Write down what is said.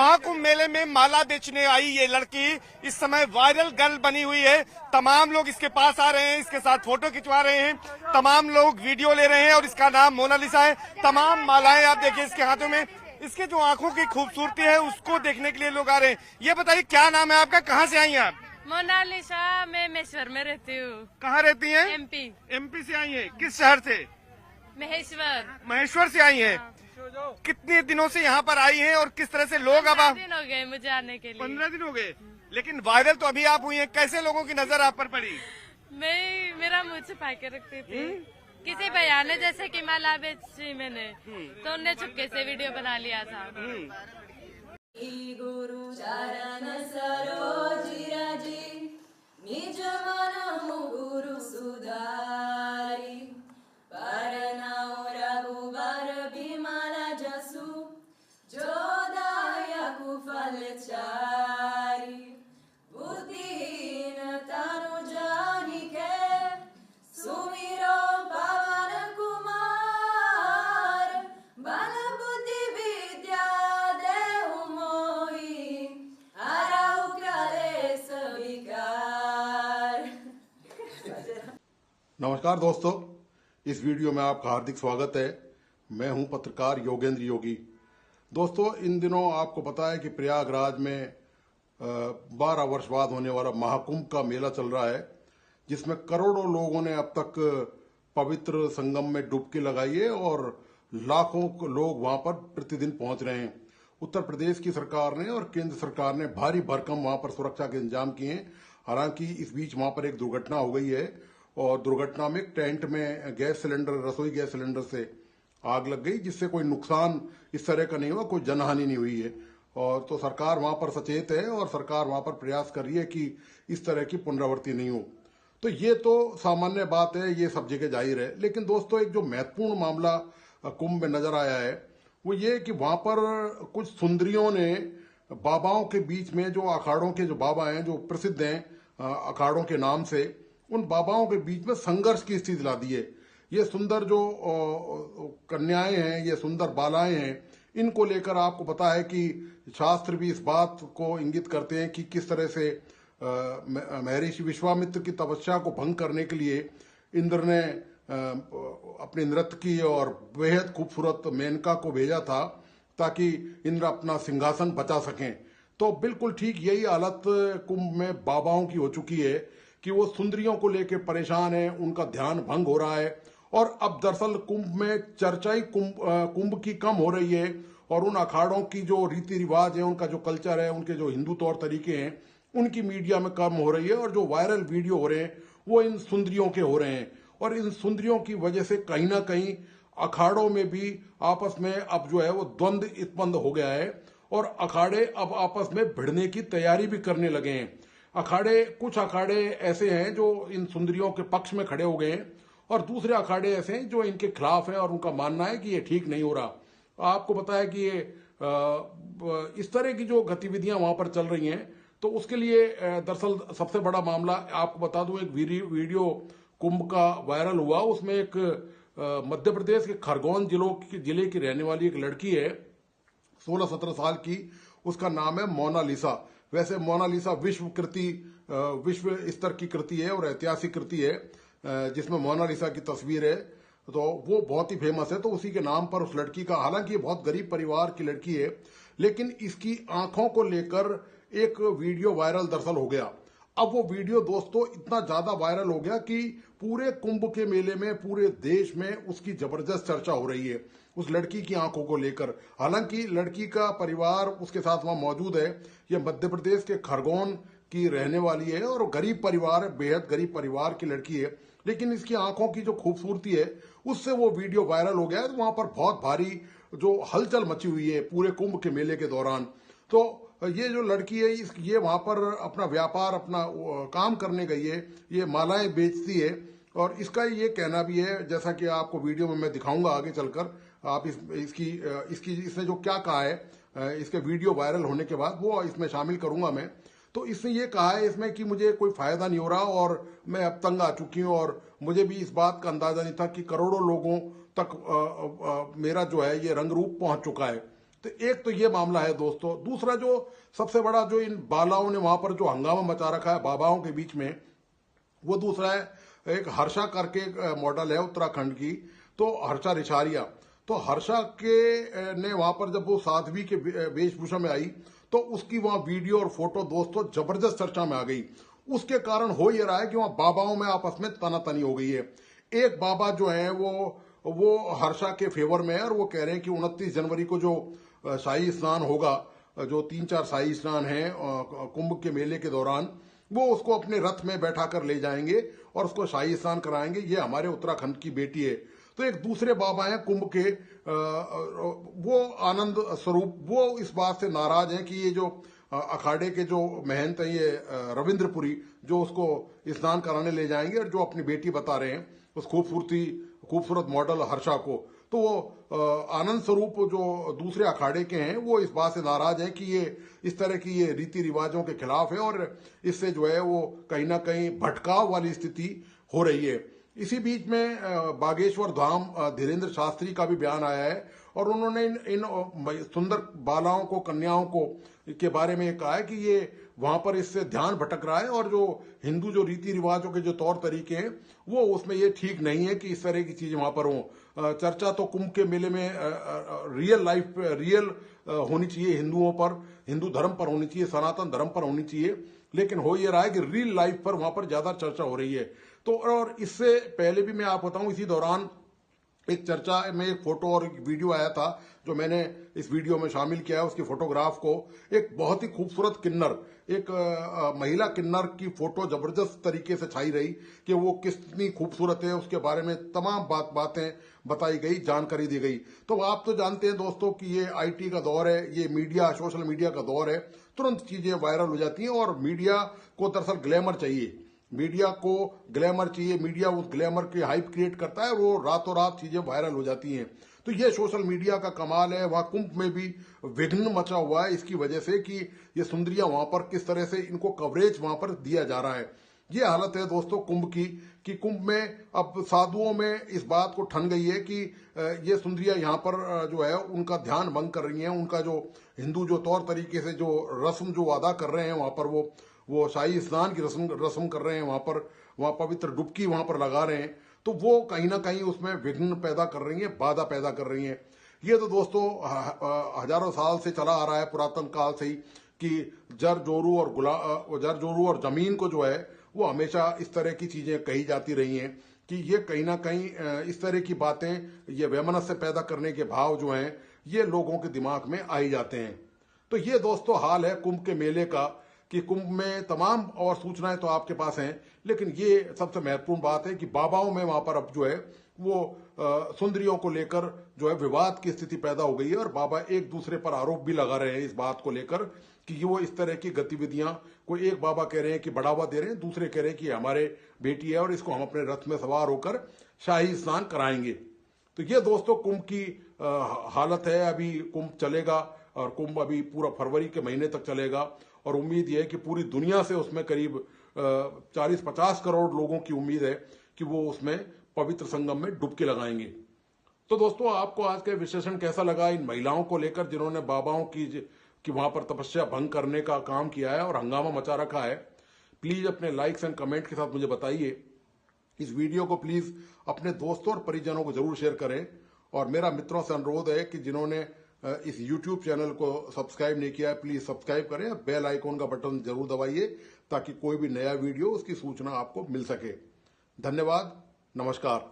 महाकुंभ मेले में माला बेचने आई ये लड़की इस समय वायरल गर्ल बनी हुई है। तमाम लोग इसके पास आ रहे हैं, इसके साथ फोटो खिंचवा रहे हैं, तमाम लोग वीडियो ले रहे हैं और इसका नाम मोनालिसा है। तमाम मालाएं आप देखिए इसके हाथों में, इसके जो आंखों की खूबसूरती है उसको देखने के लिए लोग आ रहे हैं। ये बताइए क्या नाम है आपका, कहाँ से आई हैं आप? मोनालिसा, मैं महेश्वर में रहती हूँ। कहाँ रहती हैं? एमपी। एमपी से आई हैं? किस शहर से? महेश्वर। महेश्वर से आई हैं। कितने दिनों से यहाँ पर आई हैं और किस तरह से लोग अब 15 दिन हो गए मुझे आने के लिए। 15 दिन हो गए, लेकिन वायरल तो अभी आप हुई हैं। कैसे लोगों की नजर आप पर पड़ी? मेरा मुंह छुपा के रखती थी। किसी भैया ने जैसे कि माला बेची मैंने, तो उनने चुपके से वीडियो बना लिया था। गुरु चरण सरोज राजी, निज मन गुरु सुधारी, परनाम रघुबर बिमल जसु, जो दायकु फल चारी, बुद्धिहीन तनु जानिके, सुमिरो पवन कुमार, बल बुद्धि विद्या देहु मोहि, हरहु क्लेश विकार। नमस्कार दोस्तों, इस वीडियो में आपका हार्दिक स्वागत है। मैं हूं पत्रकार योगेंद्र योगी। दोस्तों, इन दिनों आपको पता है कि प्रयागराज में 12 वर्ष बाद होने वाला महाकुंभ का मेला चल रहा है, जिसमें करोड़ों लोगों ने अब तक पवित्र संगम में डुबकी लगाई है और लाखों लोग वहां पर प्रतिदिन पहुंच रहे हैं। उत्तर प्रदेश की सरकार ने और केंद्र सरकार ने भारी भरकम वहां पर सुरक्षा के इंतजाम किए हैं। हालांकि इस बीच वहां पर एक दुर्घटना हो गई है और दुर्घटना में टेंट में गैस सिलेंडर, रसोई गैस सिलेंडर से आग लग गई, जिससे कोई नुकसान इस तरह का नहीं हुआ, कोई जनहानि नहीं हुई है। और तो सरकार वहां पर सचेत है और सरकार वहां पर प्रयास कर रही है कि इस तरह की पुनरावृत्ति नहीं हो। तो ये तो सामान्य बात है, ये सब जगह जाहिर है। लेकिन दोस्तों, एक जो महत्वपूर्ण मामला कुंभ में नजर आया है वो ये कि वहां पर कुछ सुंदरियों ने बाबाओं के बीच में, जो अखाड़ों के जो बाबा हैं, जो प्रसिद्ध हैं अखाड़ों के नाम से, उन बाबाओं के बीच में संघर्ष की स्थिति ला दी है। ये सुंदर जो कन्याएं हैं, ये सुंदर बालाएं हैं, इनको लेकर आपको पता है कि शास्त्र भी इस बात को इंगित करते हैं कि किस तरह से महर्षि विश्वामित्र की तपस्या को भंग करने के लिए इंद्र ने अपने नृत्य की और बेहद खूबसूरत मेनका को भेजा था ताकि इंद्र अपना सिंहासन बचा सकें। तो बिल्कुल ठीक यही हालत कुंभ में बाबाओं की हो चुकी है कि वो सुंदरियों को लेकर परेशान है, उनका ध्यान भंग हो रहा है। और अब दरअसल कुंभ में चर्चा ही कुंभ की कम हो रही है और उन अखाड़ों की जो रीति रिवाज है, उनका जो कल्चर है, उनके जो हिंदू तौर तरीके हैं, उनकी मीडिया में कम हो रही है। और जो वायरल वीडियो हो रहे हैं वो इन सुंदरियों के हो रहे हैं और इन सुंदरियों की वजह से कहीं ना कहीं अखाड़ों में भी आपस में अब जो है वो द्वंद्व उत्पन्न हो गया है और अखाड़े अब आपस में भिड़ने की तैयारी भी करने लगे हैं। कुछ अखाड़े ऐसे हैं जो इन सुंदरियों के पक्ष में खड़े हो गए हैं और दूसरे अखाड़े ऐसे हैं जो इनके खिलाफ हैं और उनका मानना है कि ये ठीक नहीं हो रहा। आपको पता है कि ये इस तरह की जो गतिविधियां वहां पर चल रही हैं, तो उसके लिए दरअसल सबसे बड़ा मामला आपको बता दूं, एक वीडियो कुंभ का वायरल हुआ। उसमें एक मध्य प्रदेश के खरगोन जिले की रहने वाली एक लड़की है, 16-17 साल की। उसका नाम है मोनालिसा। वैसे मोनालिसा विश्व स्तर की कृति है और ऐतिहासिक कृति है, जिसमें मोनालिसा की तस्वीर है, तो वो बहुत ही फेमस है। तो उसी के नाम पर उस लड़की का, हालांकि ये बहुत गरीब परिवार की लड़की है, लेकिन इसकी आंखों को लेकर एक वीडियो वायरल दरअसल हो गया। अब वो वीडियो दोस्तों इतना ज्यादा वायरल हो गया कि पूरे कुंभ के मेले में, पूरे देश में उसकी जबरदस्त चर्चा हो रही है उस लड़की की आंखों को लेकर। हालांकि लड़की का परिवार उसके साथ वहां मौजूद है। ये मध्य प्रदेश के खरगोन की रहने वाली है और गरीब परिवार है, बेहद गरीब परिवार की लड़की है, लेकिन इसकी आंखों की जो खूबसूरती है उससे वो वीडियो वायरल हो गया है। तो वहां पर बहुत भारी जो हलचल मची हुई है पूरे कुंभ के मेले के दौरान। तो ये जो लड़की है ये वहां पर अपना व्यापार, अपना काम करने गई है, ये मालाएं बेचती है और इसका ये कहना भी है, जैसा कि आपको वीडियो में मैं दिखाऊंगा आगे चलकर, आप इसने जो क्या कहा है इसके वीडियो वायरल होने के बाद वो इसमें शामिल करूंगा मैं। तो इसने ये कहा है इसमें कि मुझे कोई फायदा नहीं हो रहा और मैं अब तंग आ चुकी हूं और मुझे भी इस बात का अंदाजा नहीं था कि करोड़ों लोगों तक मेरा जो है ये रंग रूप पहुंच चुका है। तो एक तो ये मामला है दोस्तों। दूसरा जो सबसे बड़ा जो इन बालाओं ने वहां पर जो हंगामा मचा रखा है बाबाओं के बीच में, वो दूसरा है एक हर्षा करके मॉडल है उत्तराखंड की, तो हर्षा रिछारिया। तो हर्षा के ने वहां पर जब वो साध्वी के वेशभूषा में आई तो उसकी वहां वीडियो और फोटो दोस्तों जबरदस्त चर्चा में आ गई। उसके कारण हो ये रहा है कि वहां बाबाओं में आपस में तनातनी हो गई है। एक बाबा जो है वो हर्षा के फेवर में है और वो कह रहे हैं कि 29 जनवरी को जो शाही स्नान होगा, जो 3-4 शाही स्नान है कुंभ के मेले के दौरान, वो उसको अपने रथ में बैठा कर ले जाएंगे और उसको शाही स्नान कराएंगे। ये हमारे उत्तराखंड की बेटी है। तो एक दूसरे बाबा हैं कुंभ के, वो आनंद स्वरूप, वो इस बात से नाराज हैं कि ये जो अखाड़े के जो महंत हैं ये रविंद्रपुरी, जो उसको स्नान कराने ले जाएंगे और जो अपनी बेटी बता रहे हैं उस खूबसूरत मॉडल हर्षा को, तो वो आनंद स्वरूप जो दूसरे अखाड़े के हैं वो इस बात से नाराज हैं कि ये इस तरह की ये रीति रिवाजों के खिलाफ है और इससे जो है वो कहीं ना कहीं भटकाव वाली स्थिति हो रही है। इसी बीच में बागेश्वर धाम धीरेन्द्र शास्त्री का भी बयान आया है और उन्होंने इन सुंदर बालाओं को, कन्याओं को के बारे में कहा है कि ये वहां पर इससे ध्यान भटक रहा है और जो हिंदू जो रीति रिवाजों के जो तौर तरीके हैं वो उसमें ये ठीक नहीं है कि इस तरह की चीज वहां पर हो। चर्चा तो कुंभ के मेले में रियल होनी चाहिए, हिंदुओं पर, हिंदू धर्म पर होनी चाहिए, सनातन धर्म पर होनी चाहिए, लेकिन हो ये रहा है कि रियल लाइफ पर वहां पर ज्यादा चर्चा हो रही है। तो और इससे पहले भी मैं आपको बताऊं, इसी दौरान एक चर्चा में एक फोटो और एक वीडियो आया था जो मैंने इस वीडियो में शामिल किया है। उसकी फोटोग्राफ को एक बहुत ही खूबसूरत किन्नर, एक महिला किन्नर की फोटो जबरदस्त तरीके से छाई रही कि वो कितनी खूबसूरत है, उसके बारे में तमाम बातें बताई गई, जानकारी दी गई। तो आप तो जानते हैं दोस्तों कि ये IT का दौर है, ये मीडिया, सोशल मीडिया का दौर है, तुरंत चीजें वायरल हो जाती हैं और मीडिया को दरअसल ग्लैमर चाहिए, मीडिया को ग्लैमर चाहिए, मीडिया उस ग्लैमर की हाइप क्रिएट करता है, वो रातों रात चीजें वायरल हो जाती हैं। तो ये सोशल मीडिया का कमाल है। वहां कुंभ में भी विघ्न मचा हुआ है इसकी वजह से कि ये सुंदरियां वहां पर किस तरह से इनको कवरेज वहां पर दिया जा रहा है। ये हालत है दोस्तों कुंभ की, कि कुंभ में अब साधुओं में इस बात को ठन गई है कि ये सुंदरियां यहाँ पर जो है उनका ध्यान भंग कर रही हैं, उनका जो हिंदू जो तौर तरीके से जो रस्म जो अदा कर रहे हैं वहां पर, वो शाही स्नान की रस्म कर रहे हैं वहां पर, वहां पवित्र डुबकी वहां पर लगा रहे हैं, तो वो कहीं ना कहीं उसमें विघ्न पैदा कर रही हैं, बाधा पैदा कर रही हैं। ये तो दोस्तों हजारों साल से चला आ रहा है, पुरातन काल से ही, कि जर जोरू और जमीन को जो है वो हमेशा इस तरह की चीजें कही जाती रही हैं कि ये कहीं ना कहीं इस तरह की बातें, ये वैमनस्य पैदा करने के भाव जो हैं ये लोगों के दिमाग में आ ही जाते हैं। तो ये दोस्तों हाल है कुंभ के मेले का, कि कुंभ में तमाम और सूचनाएं तो आपके पास हैं, लेकिन ये सबसे महत्वपूर्ण बात है कि बाबाओं में वहां पर अब जो है वो सुंदरियों को लेकर जो है विवाद की स्थिति पैदा हो गई है और बाबा एक दूसरे पर आरोप भी लगा रहे हैं इस बात को लेकर कि वो इस तरह की गतिविधियां, कोई एक बाबा कह रहे हैं कि बढ़ावा दे रहे हैं, दूसरे कह रहे हैं कि हमारे बेटी है और इसको हम अपने रथ में सवार होकर शाही स्नान कराएंगे। तो ये दोस्तों कुंभ की हालत है। अभी कुंभ चलेगा और कुंभ अभी पूरा फरवरी के महीने तक चलेगा और उम्मीद यह है कि पूरी दुनिया से उसमें करीब 40-50 करोड़ लोगों की उम्मीद है कि वो उसमें पवित्र संगम में डुबकी लगाएंगे। तो दोस्तों आपको आज का विश्लेषण कैसा लगा इन महिलाओं को लेकर जिन्होंने बाबाओं की वहां पर तपस्या भंग करने का काम किया है और हंगामा मचा रखा है? प्लीज अपने लाइक्स एंड कमेंट के साथ मुझे बताइए। इस वीडियो को प्लीज अपने दोस्तों और परिजनों को जरूर शेयर करें और मेरा मित्रों से अनुरोध है कि जिन्होंने इस YouTube चैनल को सब्सक्राइब नहीं किया है प्लीज सब्सक्राइब करें, बेल आइकॉन का बटन जरूर दबाइए ताकि कोई भी नया वीडियो उसकी सूचना आपको मिल सके। धन्यवाद, नमस्कार।